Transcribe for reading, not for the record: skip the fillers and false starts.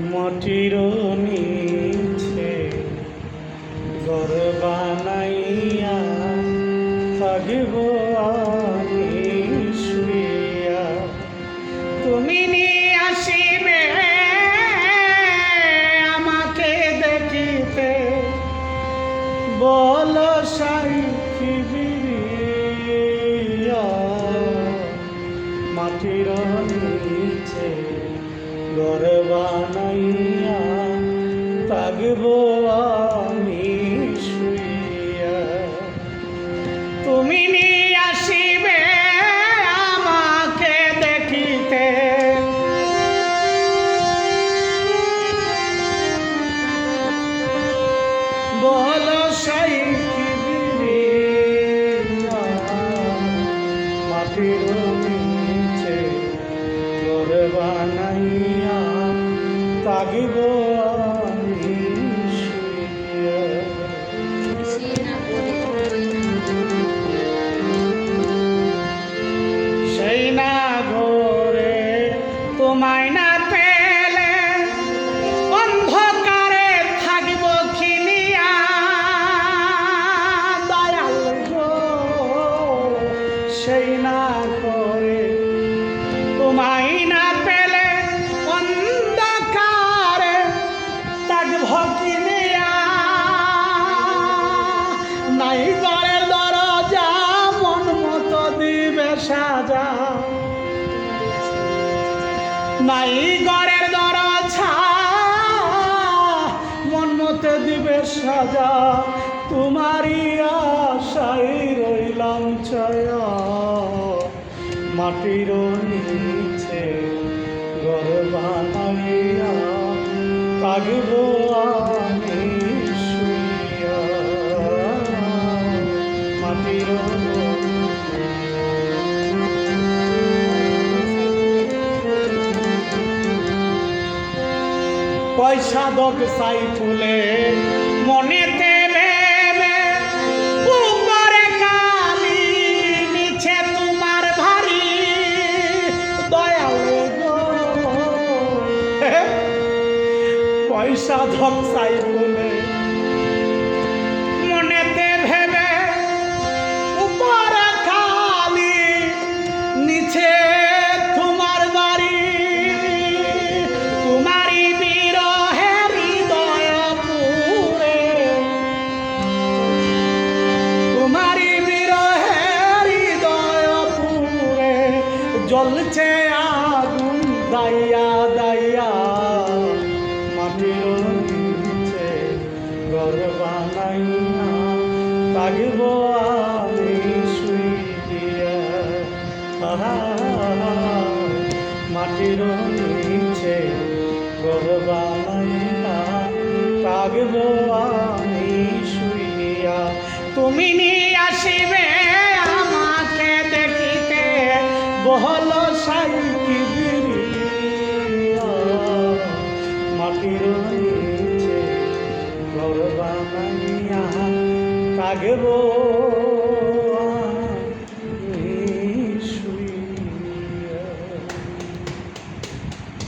মাটির নিচে ঘর বানাইয়া থাকিব আমি শুইয়া। তুমি নিয়ে আসিবে আমাকে দেখিতে, বল সাইকি বিরিয়া। মাটির নিচে ঘর বানাইয়া থাকিব আমি শুইয়া। তুমি নিয়ে আসিবে আমাকে দেখিতে, বল সাইকি বিরিয়া। মাটির নিচে ঘর বানাইয়া থাকিব আমি শুইয়া। সেই না ঘরে তোমায় না পেলে অন্ধকারে থাকিব খিনিয়া। দয়াল গো, সেই না ঘরে তোমায় না পেলে অন্ধকারে থাকব খিনিয়া। নাই ঘরের দরজা মন মতো দিবে সাজা, নাই ঘরের দরজা মন মতো দিবে সাজা। তোমারই আশায় রইলাম ছায়া। মাটির নিচে ঘর বানাইয়া থাকিব আমি শুইয়া। মাটির পয়সা দগ সাই ফুলে মনেতে ভেবে, উপরে কালি নিচে তোমার ভারী। দয়াল গো, পয়সা দগ সাই ফুলে মনেতে ভেবে, উপরে কালি নিচে তোমার বাড়ি। তোমারই বিরহে হৃদয় পুরে, তোমারই বিরহে হৃদয় পুরে জ্বলছে আগুন দাইয়া দাইয়া। মাটির নিচে ঘর বানাইয়া থাকিব আমি শুইয়া। মাটির নিচে ঘর বানাইয়া থাকিব আমি শুইয়া। তুমি নিয়ে আসিবে আমাকে দেখিতে, বল সাইকি বিরিয়া। মাটির নিচে ঘর বানাইয়া থাকিব